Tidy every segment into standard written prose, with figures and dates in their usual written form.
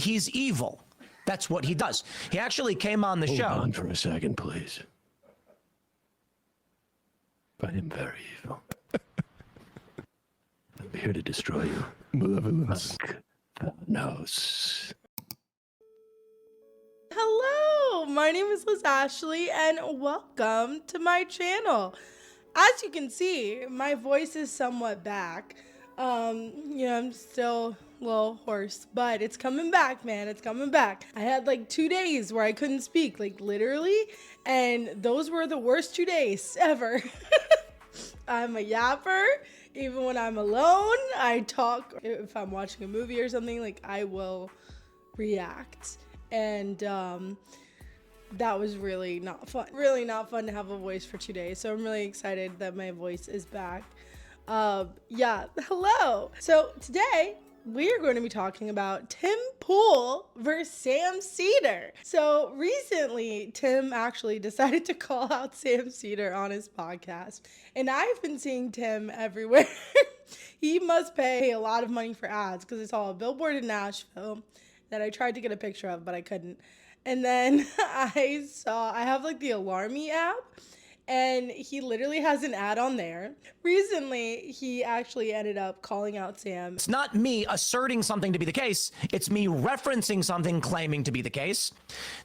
he's evil. That's what he does. He actually came on the show. Hold on for a second, please. I am very evil. I'm here to destroy you. Malevolence. Thanos. Hello, my name is Liz Ashley, and welcome to my channel. As you can see, my voice is somewhat back. I'm still a little hoarse, but it's coming back, man. It's coming back. I had like 2 days where I couldn't speak, like literally, and those were the worst 2 days ever. I'm a yapper. Even when I'm alone, I talk. If I'm watching a movie or something, like I will react. And that was really not fun. Really not fun to have a voice for 2 days. So I'm really excited that my voice is back. Hello. So today we are going to be talking about Tim Pool versus Sam Seder. So recently, Tim actually decided to call out Sam Seder on his podcast. And I've been seeing Tim everywhere. He must pay a lot of money for ads because it's all a billboard in Nashville that I tried to get a picture of, but I couldn't. And then I have like the Alarmy app, and he literally has an ad on there. Recently, he actually ended up calling out Sam. It's not me asserting something to be the case. It's me referencing something claiming to be the case.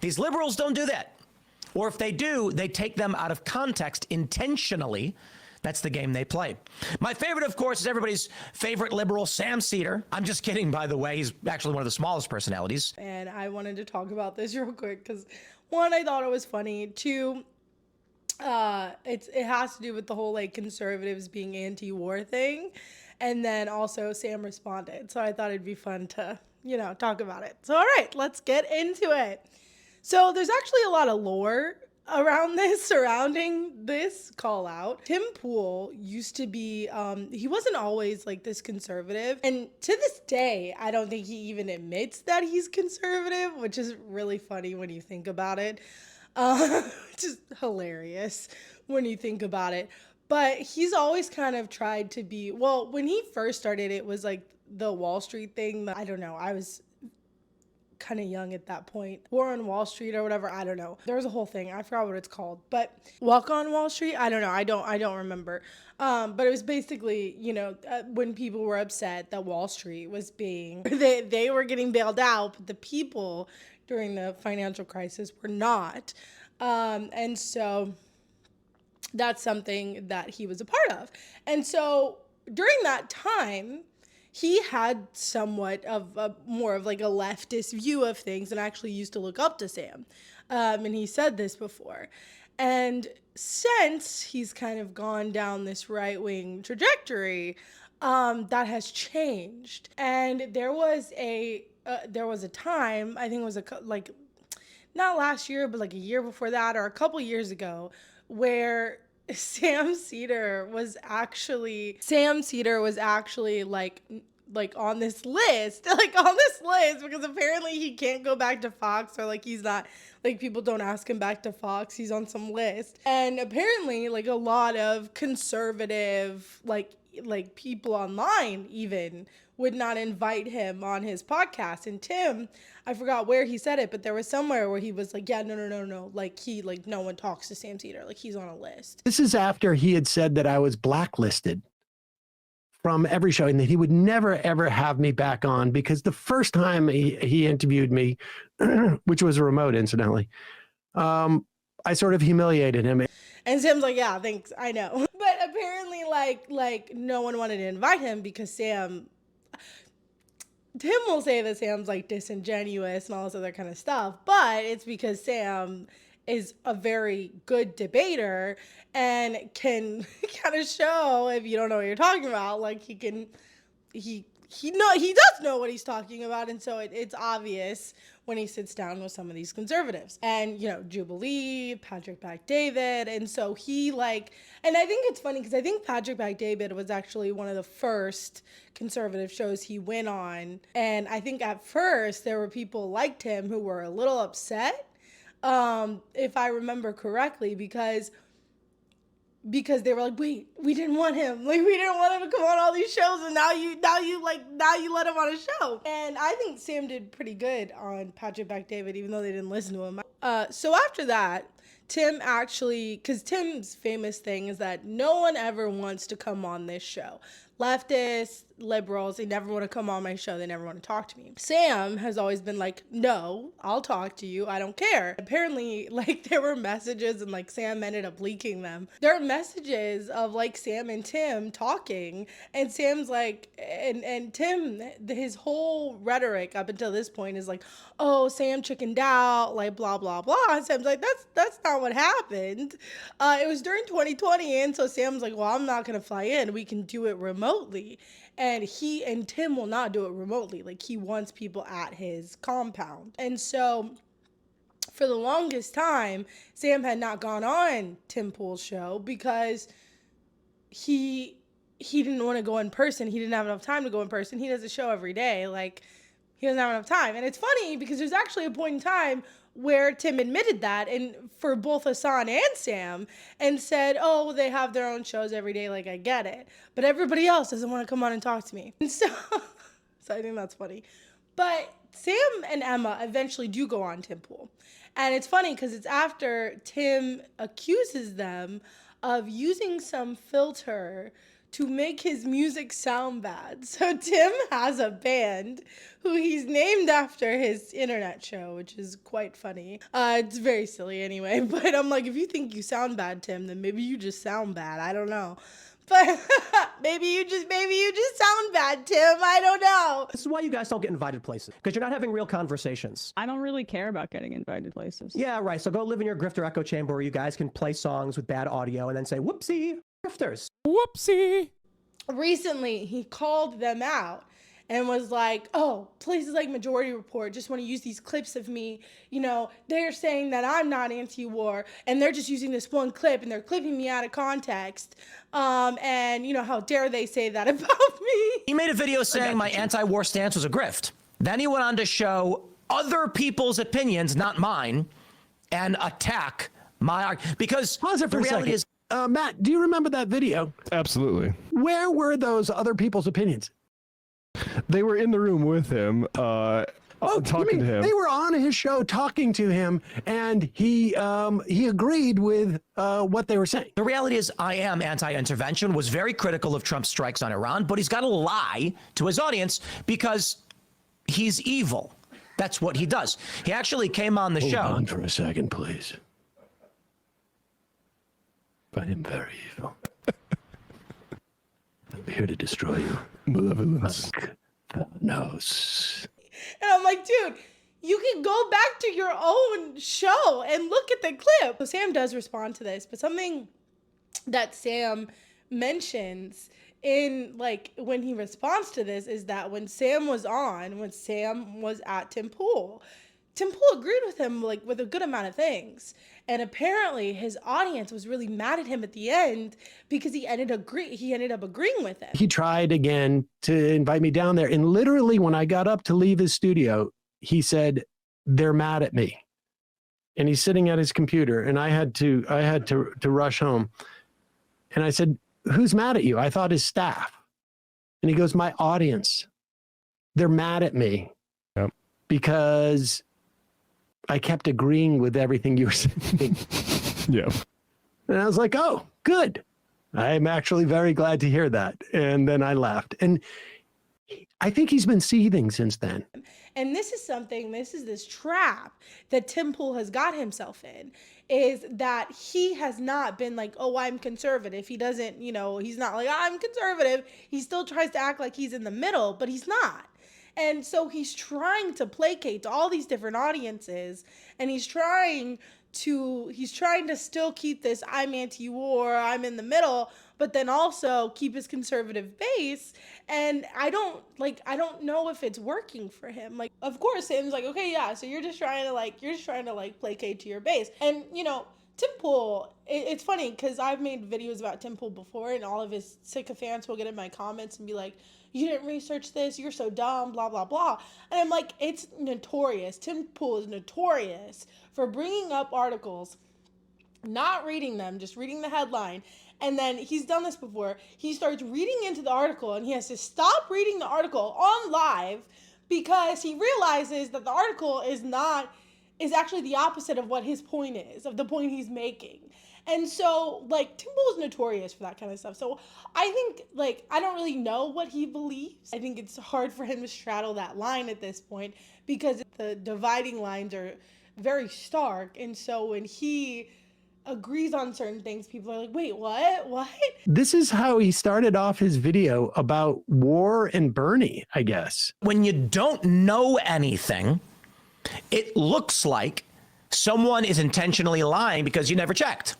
These liberals don't do that. Or if they do, they take them out of context intentionally. That's the game they play. My favorite, of course, is everybody's favorite liberal, Sam Seder. I'm just kidding, by the way. He's actually one of the smallest personalities. And I wanted to talk about this real quick because, one, I thought it was funny. Two, it has to do with the whole like conservatives being anti-war thing. And then also Sam responded. So I thought it'd be fun to, talk about it. So all right, let's get into it. So there's actually a lot of lore surrounding this call out. Tim Pool used to be, he wasn't always like this conservative. And to this day, I don't think he even admits that he's conservative, which is really funny when you think about it. Which is hilarious when you think about it. But he's always kind of tried to be, well, when he first started, it was like the Wall Street thing. I don't know. I was kind of young at that point. War on Wall Street or whatever. I don't know. There was a whole thing. I forgot what it's called. But Walk on Wall Street? I don't know. I don't remember. But it was basically, when people were upset that Wall Street was they were getting bailed out, but the people during the financial crisis were not. And so that's something that he was a part of. And so during that time, he had somewhat of more of like a leftist view of things and actually used to look up to Sam. And he said this before. And since he's kind of gone down this right-wing trajectory, that has changed. And there was a time, I think it was not last year, but like a year before that or a couple years ago, where Sam Seder was actually like on this list, because apparently he can't go back to Fox, or like he's not, like people don't ask him back to Fox. He's on some list. And apparently like a lot of conservative, like people online even would not invite him on his podcast. And Tim, I forgot where he said it, but there was somewhere where he was like, yeah, no. Like no one talks to Sam Seder. Like he's on a list. This is after he had said that I was blacklisted from every show and that he would never, ever have me back on, because the first time he interviewed me, which was a remote incidentally, I sort of humiliated him. And Sam's like, yeah, thanks, I know. But apparently like no one wanted to invite him because Tim will say that Sam's like disingenuous and all this other kind of stuff, but it's because Sam is a very good debater and can kind of show, if you don't know what you're talking about, like he does know what he's talking about. And so it's obvious when he sits down with some of these conservatives and, Jubilee, Patrick Bet-David. And so and I think it's funny because I think Patrick Bet-David was actually one of the first conservative shows he went on. And I think at first there were people like him who were a little upset, if I remember correctly, because because they were like, wait, we didn't want him. Like, we didn't want him to come on all these shows, and now you let him on a show. And I think Sam did pretty good on Patrick Bet-David, even though they didn't listen to him. So after that, Tim actually, because Tim's famous thing is that no one ever wants to come on this show. Leftists, liberals, they never want to come on my show. They never want to talk to me. Sam has always been like, no, I'll talk to you. I don't care. Apparently, like, there were messages and like Sam ended up leaking them. There are messages of like Sam and Tim talking, and Sam's like, and Tim, his whole rhetoric up until this point is like, oh, Sam chickened out, like blah, blah, blah. And Sam's like, that's not what happened. It was during 2020, and so Sam's like, well, I'm not going to fly in. We can do it remotely. And he and Tim will not do it remotely. Like, he wants people at his compound. And so for the longest time, Sam had not gone on Tim Pool's show because he didn't want to go in person. He didn't have enough time to go in person. He does a show every day. Like, he doesn't have enough time. And it's funny because there's actually a point in time where Tim admitted that, and for both Hassan and Sam, and said, oh, they have their own shows every day, like, I get it. But everybody else doesn't want to come on and talk to me. And so I think that's funny. But Sam and Emma eventually do go on Tim Pool. And it's funny because it's after Tim accuses them of using some filter to make his music sound bad. So Tim has a band who he's named after his internet show, which is quite funny. It's very silly anyway, but I'm like, if you think you sound bad, Tim, then maybe you just sound bad. I don't know. But maybe you just sound bad, Tim. I don't know. This is why you guys don't get invited places, because you're not having real conversations. I don't really care about getting invited places. Yeah, right. So go live in your grifter echo chamber where you guys can play songs with bad audio and then say, whoopsie, grifters. Whoopsie. Recently, he called them out and was like, oh, places like Majority Report just want to use these clips of me. You know, they're saying that I'm not anti-war, and they're just using this one clip, and they're clipping me out of context. And, you know, how dare they say that about me? He made a video saying my anti-war stance was a grift. Then he went on to show other people's opinions, not mine, and attack my argument. Because Pause it for the a reality second. is, Matt, do you remember that video? Absolutely. Where were those other people's opinions? They were in the room with him, talking to him. They were on his show talking to him, and he agreed with what they were saying. the reality is I am anti-intervention, was very critical of Trump's strikes on Iran, but he's got to lie to his audience because he's evil. That's what he does. He actually came on the show. Hold on for a second, please. I am very evil. I'm here to destroy you. Malevolence. Thanos. And I'm like, dude, you can go back to your own show and look at the clip. So Sam does respond to this, but something that Sam mentions in, like, when he responds to this is that when Sam was at Tim Pool agreed with him, like, with a good amount of things. And apparently his audience was really mad at him at the end because he ended up agreeing with him. He tried again to invite me down there. And literally when I got up to leave his studio, he said, they're mad at me. And he's sitting at his computer, and I had to rush home. And I said, who's mad at you? I thought his staff. And he goes, my audience. They're mad at me. Yep. Because I kept agreeing with everything you were saying. Yeah. And I was like, oh, good. I'm actually very glad to hear that. And then I laughed. And I think he's been seething since then. And this is this trap that Tim Pool has got himself in, is that he has not been like, oh, I'm conservative. He doesn't, he's not like, I'm conservative. He still tries to act like he's in the middle, but he's not. And so he's trying to placate to all these different audiences, and he's trying to still keep this I'm anti-war, I'm in the middle, but then also keep his conservative base. And I don't know if it's working for him. Like, of course, Sam's like, okay, yeah, so you're just trying to placate to your base. And, Tim Pool, it's funny because I've made videos about Tim Pool before, and all of his sycophants will get in my comments and be like, you didn't research this, you're so dumb, blah, blah, blah. And I'm like, it's notorious. Tim Pool is notorious for bringing up articles not reading them, just reading the headline. And then he's done this before. He starts reading into the article and he has to stop reading the article on live because he realizes that the article is actually the opposite of what his point is, of the point he's making. And so, like, Tim Pool is notorious for that kind of stuff. So I think, like, I don't really know what he believes. I think it's hard for him to straddle that line at this point because the dividing lines are very stark. And so when he agrees on certain things, people are like, wait, what? This is how he started off his video about war and Bernie, I guess. When you don't know anything, it looks like someone is intentionally lying because you never checked.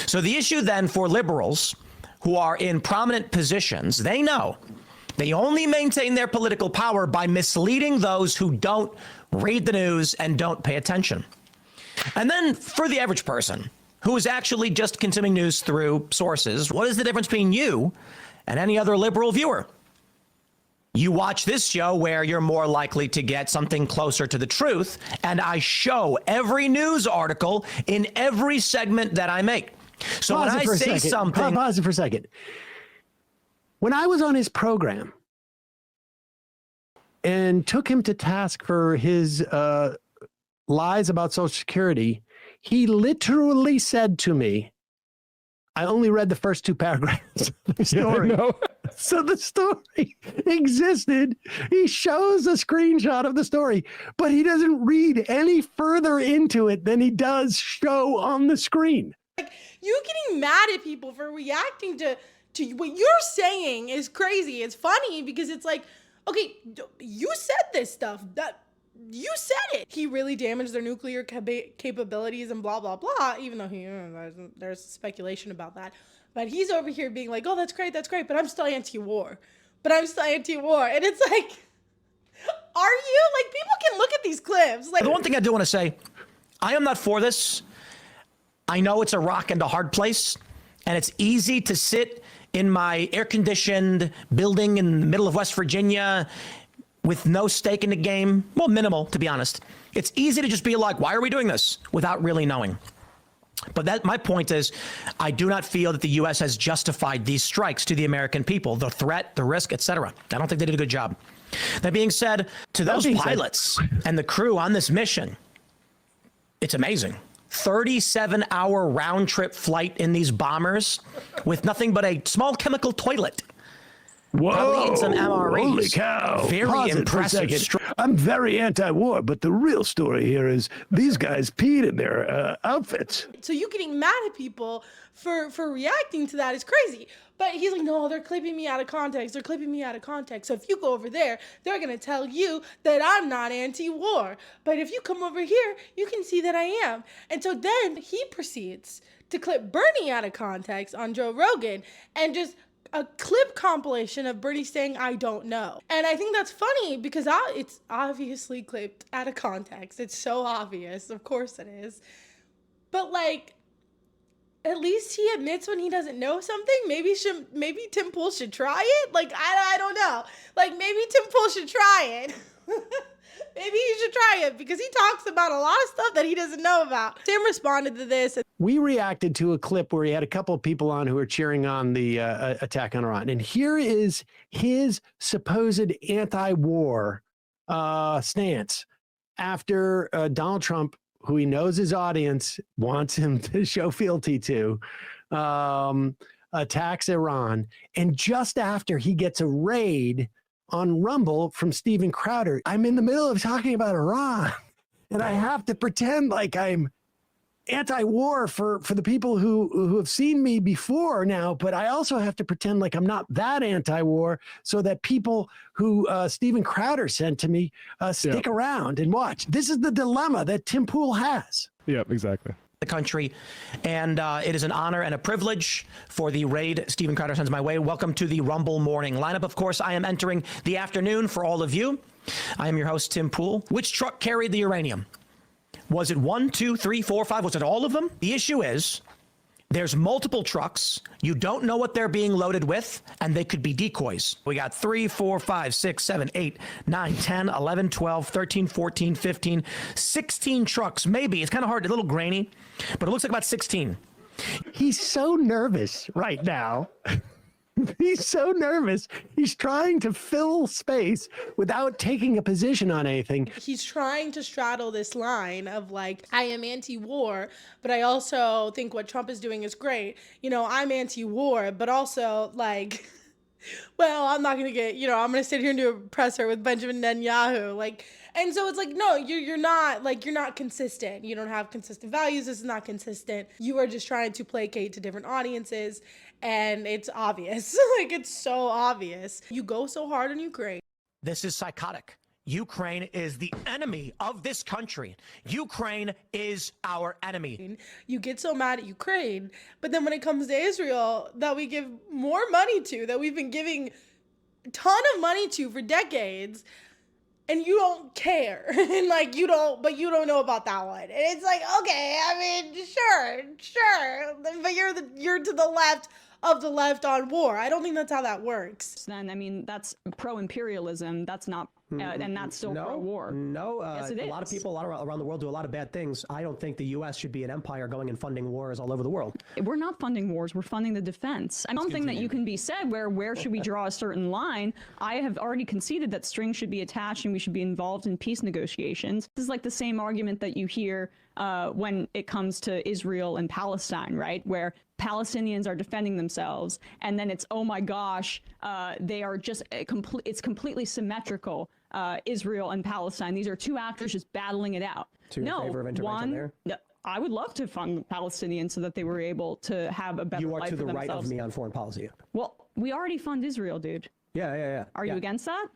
So the issue then for liberals who are in prominent positions, they know they only maintain their political power by misleading those who don't read the news and don't pay attention. And then for the average person who is actually just consuming news through sources, what is the difference between you and any other liberal viewer? You watch this show where you're more likely to get something closer to the truth, and I show every news article in every segment that I make. So when I say something... Pause it for a second. When I was on his program and took him to task for his lies about Social Security, he literally said to me, I only read the first 2 paragraphs of the story. Yeah, So the story existed. He shows a screenshot of the story, but he doesn't read any further into it than he does show on the screen. Like, you getting mad at people for reacting to what you're saying is crazy. It's funny because it's like, okay, you said this stuff. You said it. He really damaged their nuclear capabilities and blah, blah, blah, even though there's speculation about that. But he's over here being like, oh, that's great, but I'm still anti-war. And it's like, are you? Like, people can look at these clips. Like, the one thing I do want to say, I am not for this. I know it's a rock and a hard place, and it's easy to sit in my air-conditioned building in the middle of West Virginia with no stake in the game. Well, minimal, to be honest. It's easy to just be like, why are we doing this? Without really knowing. But my point is, I do not feel that the U.S. has justified these strikes to the American people, the threat, the risk, etc. I don't think they did a good job. That being said, to those pilots and the crew on this mission, it's amazing. 37-hour round-trip flight in these bombers with nothing but a small chemical toilet. Whoa, probably in some MREs. Holy cow. Very impressive. I'm very anti-war, but the real story here is these guys peed in their outfits. so you getting mad at people for reacting to that is crazy. But he's like, no, they're clipping me out of context. So if you go over there, they're going to tell you that I'm not anti-war. But if you come over here, you can see that I am. And so then he proceeds to clip Bernie out of context on Joe Rogan and just a clip compilation of Bernie saying, I don't know. And I think that's funny because it's obviously clipped out of context. It's so obvious. Of course it is. But, like, at least he admits when he doesn't know something. Maybe Tim Pool should try it. Like, I don't know. Like, maybe Tim Pool should try it. Maybe he should try it because he talks about a lot of stuff that he doesn't know about. Tim responded to this. We reacted to a clip where he had a couple of people on who were cheering on the attack on Iran. And here is his supposed anti-war stance after Donald Trump, who he knows his audience wants him to show fealty to, attacks Iran. And just after he gets a raid on Rumble from Steven Crowder, I'm in the middle of talking about Iran, and I have to pretend like I'm anti-war for the people who have seen me before now, but I also have to pretend like I'm not that anti-war so that people who Steven Crowder sent to me stick around and watch. This is the dilemma that Tim Pool has. Yep, exactly. The country, and it is an honor and a privilege for the raid Steven Crowder sends my way. Welcome to the Rumble Morning lineup. Of course, I am entering the afternoon for all of you. I am your host, Tim Pool. Which truck carried the uranium? Was it 1, 2, 3, 4, 5? Was it all of them? The issue is There's multiple trucks. You don't know what they're being loaded with, and they could be decoys. We got 3, 4, 5, 6, 7, 8, 9, 10, 11, 12, 13, 14, 15, 16 trucks. Maybe. It's kind of hard, a little grainy, but it looks like about 16. He's so nervous right now. He's so nervous. He's trying to fill space without taking a position on anything. He's trying to straddle this line of like, I am anti-war, but I also think what Trump is doing is great. You know, I'm anti-war, but also like, well, I'm not going to get, you know, I'm going to sit here and do a presser with Benjamin Netanyahu. Like, and so it's like, no, you're not consistent. You don't have consistent values. This is not consistent. You are just trying to placate to different audiences. And it's obvious. Like, it's so obvious. You go so hard on Ukraine. This is psychotic. Ukraine is the enemy of this country. Ukraine is our enemy. You get so mad at Ukraine, but then when it comes to Israel, that we give more money to, that we've been giving a ton of money to for decades, and you don't care. And like, you don't know about that one. And it's like, okay, I mean, sure. But you're to the left of the left on war. I don't think that's how that works. Then, I mean, that's pro-imperialism. That's not, and that's still pro-war. No, Yes, it a lot of is. people around the world do a lot of bad things. I don't think the U.S. should be an empire going and funding wars all over the world. We're not funding wars. We're funding the defense. And something that you can be said where should we draw a certain line? I have already conceded that strings should be attached and we should be involved in peace negotiations. This is like the same argument that you hear when it comes to Israel and Palestine, right? Where Palestinians are defending themselves, and then it's, oh my gosh, they are just it's completely symmetrical. Israel and Palestine. These are two actors just battling it out. So you're in favor of intervention there? No, I would love to fund Palestinians so that they were able to have a better You are life to for the right themselves. of me on foreign policy. Well, we already fund Israel, dude. Yeah. Are you against that?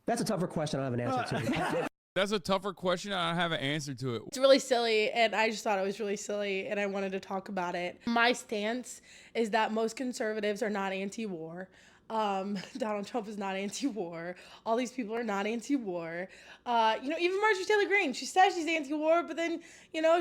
That's a tougher question. I don't have an answer to. That's a tougher question. I don't have an answer to it. It's really silly, and I just thought it was really silly, and I wanted to talk about it. My stance is that most conservatives are not anti-war. Donald Trump is not anti-war. All these people are not anti-war. Even Marjorie Taylor Greene, she says she's anti-war, but then,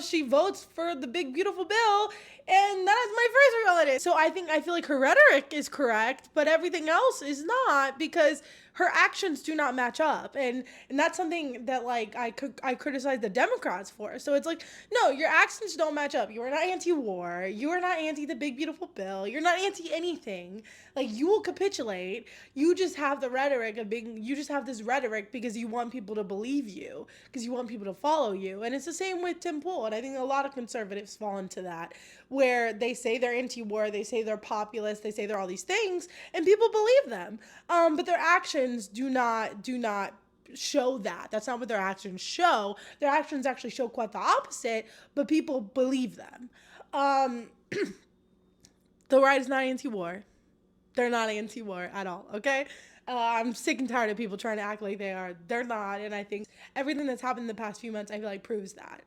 she votes for the big, beautiful bill, and that is my first relative. So I feel like her rhetoric is correct, but everything else is not, because her actions do not match up. And that's something that, like, I criticize the Democrats for. So it's like, no, your actions don't match up. You are not anti-war. You are not anti the big, beautiful bill. You're not anti anything. Like, you will capitulate. You just have the rhetoric of you just have this rhetoric because you want people to believe you, because you want people to follow you. And it's the same with Tim Pool. And I think a lot of conservatives fall into that, where they say they're anti-war, they say they're populist, they say they're all these things, and people believe them. But their actions do not show that. That's not what their actions show. Their actions actually show quite the opposite, but people believe them. The right is not anti-war. They're not anti-war at all, okay? I'm sick and tired of people trying to act like they are. They're not, and I think everything that's happened in the past few months, I feel like, proves that.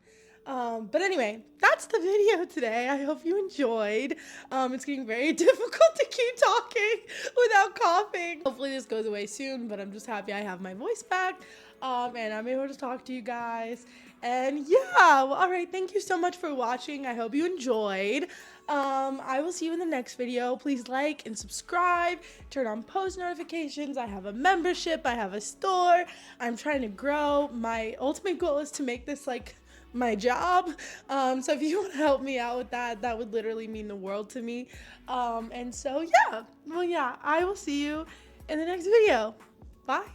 But anyway, that's the video today. I hope you enjoyed. It's getting very difficult to keep talking without coughing. Hopefully this goes away soon, but I'm just happy I have my voice back. And I'm able to talk to you guys. And yeah, well, all right. Thank you so much for watching. I hope you enjoyed. I will see you in the next video. Please like and subscribe, turn on post notifications. I have a membership, I have a store. I'm trying to grow. My ultimate goal is to make this like my job. So if you want to help me out with that, that would literally mean the world to me. And so yeah, well, yeah, I will see you in the next video. Bye.